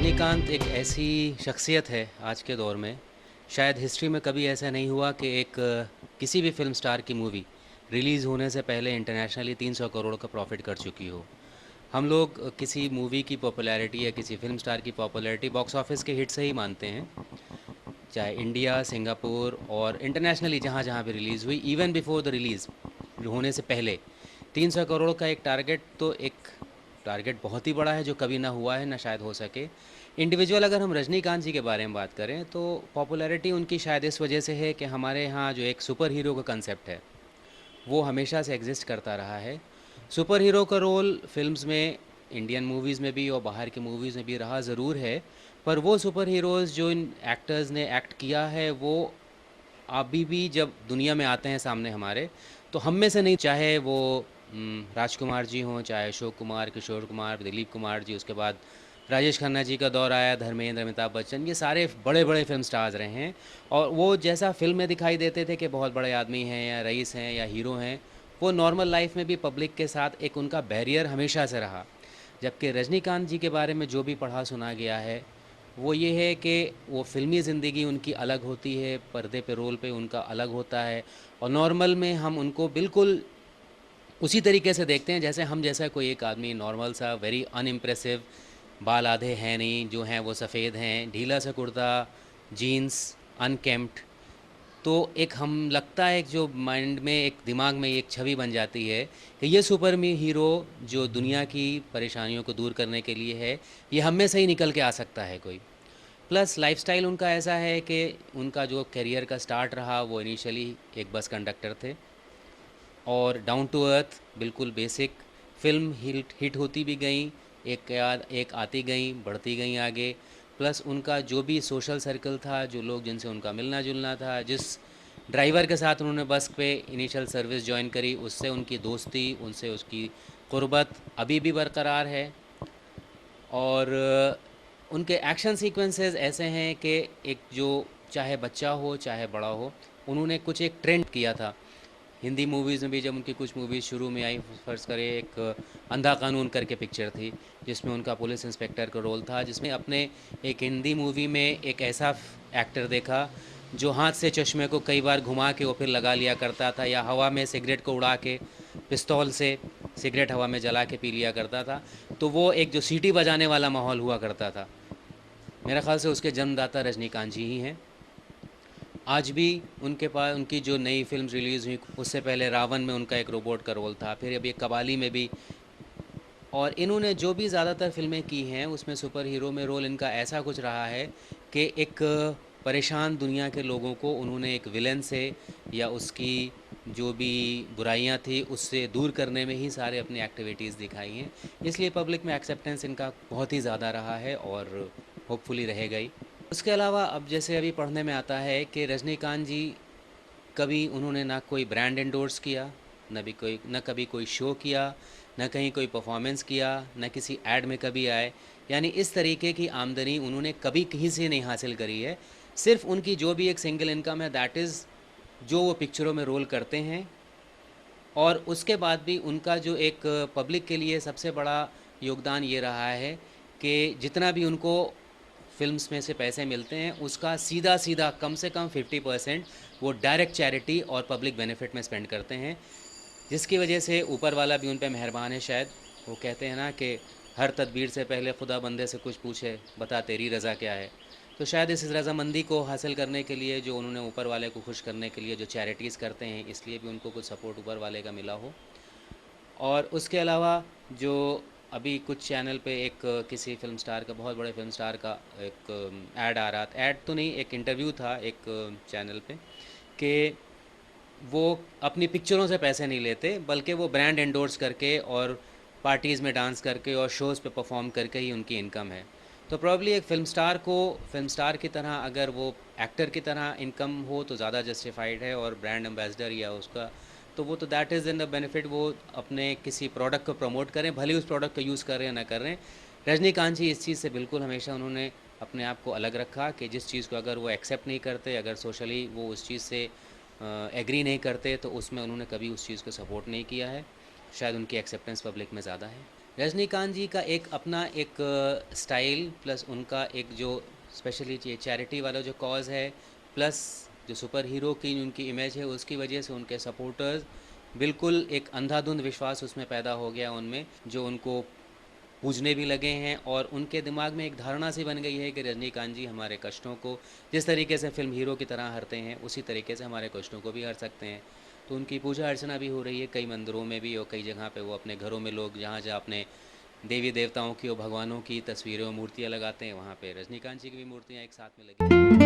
रजनीकांत एक ऐसी शख्सियत है आज के दौर में, शायद हिस्ट्री में कभी ऐसा नहीं हुआ कि किसी भी फ़िल्म स्टार की मूवी रिलीज़ होने से पहले इंटरनेशनली 300 करोड़ का प्रॉफिट कर चुकी हो। हम लोग किसी मूवी की पॉपुलैरिटी या किसी फ़िल्म स्टार की पॉपुलैरिटी बॉक्स ऑफिस के हिट से ही मानते हैं, चाहे इंडिया, सिंगापुर और इंटरनेशनली जहाँ जहाँ भी रिलीज़ हुई, इवन बिफोर द रिलीज़ होने से पहले 300 करोड़ का एक टारगेट, तो एक टारगेट बहुत ही बड़ा है जो कभी ना हुआ है ना शायद हो सके। इंडिविजुअल अगर हम रजनीकांत जी के बारे में बात करें तो पॉपुलैरिटी उनकी शायद इस वजह से है कि हमारे यहाँ जो एक सुपर हीरो का कंसेप्ट है वो हमेशा से एग्जिस्ट करता रहा है। सुपर हीरो का रोल फिल्म्स में, इंडियन मूवीज़ में भी और बाहर की मूवीज़ में भी रहा ज़रूर है, पर वो सुपर हीरोज़ जो इन एक्टर्स ने एक्ट किया है वो अभी भी जब दुनिया में आते हैं सामने हमारे, तो हम में से नहीं, चाहे वो राजकुमार जी हों, चाहे अशोक कुमार, किशोर कुमार, दिलीप कुमार जी, उसके बाद राजेश खन्ना जी का दौर आया, धर्मेंद्र, अमिताभ बच्चन, ये सारे बड़े बड़े फिल्म स्टार्स रहे हैं। और वो जैसा फिल्म में दिखाई देते थे कि बहुत बड़े आदमी हैं या रईस हैं या हीरो हैं, वो नॉर्मल लाइफ में भी पब्लिक के साथ एक उनका बैरियर हमेशा से रहा। जबकि रजनीकांत जी के बारे में जो भी पढ़ा सुना गया है वो ये है कि वो फ़िल्मी ज़िंदगी उनकी अलग होती है, पर्दे पे रोल पे उनका अलग होता है, और नॉर्मल में हम उनको बिल्कुल उसी तरीके से देखते हैं जैसे हम जैसा कोई एक आदमी नॉर्मल सा, वेरी अनइम्प्रेसिव, बाल आधे हैं नहीं, जो हैं वो सफ़ेद हैं, ढीला सा कुर्ता, जीन्स, अनकेम्प्ड। तो एक हम लगता है, एक जो माइंड में, एक दिमाग में एक छवि बन जाती है कि ये सुपर मी हीरो जो दुनिया की परेशानियों को दूर करने के लिए है, ये हम में से ही निकल के आ सकता है कोई। प्लस लाइफस्टाइल उनका ऐसा है कि उनका जो करियर का स्टार्ट रहा वो इनिशियली एक बस कंडक्टर थे, और डाउन टू अर्थ, बिल्कुल बेसिक। फिल्म हिट हिट होती भी गई, एक के बाद एक आती गई, बढ़ती गई आगे। प्लस उनका जो भी सोशल सर्कल था, जो लोग जिनसे उनका मिलना जुलना था, जिस ड्राइवर के साथ उन्होंने बस पे इनिशियल सर्विस ज्वाइन करी, उससे उनकी दोस्ती, उनसे उसकी क़ुर्बत अभी भी बरकरार है। और उनके एक्शन सीक्वेंसेस ऐसे हैं कि एक जो, चाहे बच्चा हो चाहे बड़ा हो, उन्होंने कुछ एक ट्रेंड किया था हिंदी मूवीज़ में भी। जब उनकी कुछ मूवीज़ शुरू में आई, फ़र्ज़ करें एक अंधा कानून करके पिक्चर थी जिसमें उनका पुलिस इंस्पेक्टर का रोल था, जिसमें अपने एक हिंदी मूवी में एक ऐसा एक्टर देखा जो हाथ से चश्मे को कई बार घुमा के वो फिर लगा लिया करता था, या हवा में सिगरेट को उड़ा के पिस्तौल से सिगरेट हवा में जला के पी लिया करता था। तो वो एक जो सीटी बजाने वाला माहौल हुआ करता था, मेरा ख़्याल से उसके जन्मदाता रजनीकांत जी ही हैं। आज भी उनके पास, उनकी जो नई फ़िल्म रिलीज़ हुई, उससे पहले रावण में उनका एक रोबोट का रोल था, फिर अभी कबाली में भी। और इन्होंने जो भी ज़्यादातर फ़िल्में की हैं उसमें सुपर हीरो में रोल इनका ऐसा कुछ रहा है कि एक परेशान दुनिया के लोगों को उन्होंने एक विलेन से या उसकी जो भी बुराइयां थी उससे दूर करने में ही सारे अपनी एक्टिविटीज़ दिखाई हैं। इसलिए पब्लिक में एक्सेप्टेंस इनका बहुत ही ज़्यादा रहा है और होपफुली रहेगा ही। उसके अलावा अब जैसे अभी पढ़ने में आता है कि रजनीकांत जी, कभी उन्होंने ना कोई ब्रांड एंडोर्स किया, न कभी कोई शो किया, न कहीं कोई परफॉर्मेंस किया, न किसी ऐड में कभी आए। यानी इस तरीके की आमदनी उन्होंने कभी कहीं से नहीं हासिल करी है। सिर्फ उनकी जो भी एक सिंगल इनकम है, दैट इज़ जो वो पिक्चरों में रोल करते हैं। और उसके बाद भी उनका जो एक पब्लिक के लिए सबसे बड़ा योगदान ये रहा है कि जितना भी उनको फ़िल्म्स में से पैसे मिलते हैं उसका सीधा सीधा कम से कम 50% वो डायरेक्ट चैरिटी और पब्लिक बेनिफिट में स्पेंड करते हैं, जिसकी वजह से ऊपर वाला भी उन पे मेहरबान है शायद। वो कहते हैं ना कि हर तदबीर से पहले खुदा बंदे से कुछ पूछे, बता तेरी रज़ा क्या है। तो शायद इस रज़ामंदी को हासिल करने के लिए, जो उन्होंने ऊपर वाले को खुश करने के लिए जो चैरिटीज़ करते हैं, इसलिए भी उनको कुछ सपोर्ट ऊपर वाले का मिला हो। और उसके अलावा जो अभी कुछ चैनल पे एक किसी फ़िल्म स्टार का, बहुत बड़े फ़िल्म स्टार का एक ऐड आ रहा था, ऐड तो नहीं, एक इंटरव्यू था एक चैनल पे, कि वो अपनी पिक्चरों से पैसे नहीं लेते बल्कि वो ब्रांड एंडोर्स करके और पार्टीज़ में डांस करके और शोज़ पे परफॉर्म करके ही उनकी इनकम है। तो प्रॉब्ली एक फ़िल्म स्टार को फ़िल्म स्टार की तरह, अगर वो एक्टर की तरह इनकम हो तो ज़्यादा जस्टिफाइड है, और ब्रांड एम्बेसडर या उसका, तो वो तो that is in the benefit, वो अपने किसी प्रोडक्ट को प्रमोट करें, भले ही उस प्रोडक्ट को यूज़ करें या ना करें। रजनीकांत जी इस चीज़ से बिल्कुल हमेशा उन्होंने अपने आप को अलग रखा कि जिस चीज़ को अगर वो एक्सेप्ट नहीं करते, अगर सोशली वो उस चीज़ से एग्री नहीं करते, तो उसमें उन्होंने कभी उस चीज़ को सपोर्ट नहीं किया है। शायद उनकी एक्सेप्टेंस पब्लिक में ज़्यादा है। रजनीकांत जी का एक अपना एक स्टाइल प्लस उनका एक जो स्पेशली ये चैरिटी वाला जो कॉज है, प्लस जो सुपर हीरो की उनकी इमेज है, उसकी वजह से उनके सपोर्टर्स बिल्कुल एक अंधाधुंध विश्वास उसमें पैदा हो गया उनमें, जो उनको पूजने भी लगे हैं और उनके दिमाग में एक धारणा सी बन गई है कि रजनीकांत जी हमारे कष्टों को जिस तरीके से फिल्म हीरो की तरह हरते हैं, उसी तरीके से हमारे कष्टों को भी हर सकते हैं। तो उनकी पूजा अर्चना भी हो रही है कई मंदिरों में भी, और कई जगह पे वो अपने घरों में लोग जहाँ जहाँ अपने देवी देवताओं की और भगवानों की तस्वीरें और मूर्तियाँ लगाते हैं, वहाँ पे रजनीकांत जी की भी मूर्तियाँ एक साथ में लगी हैं।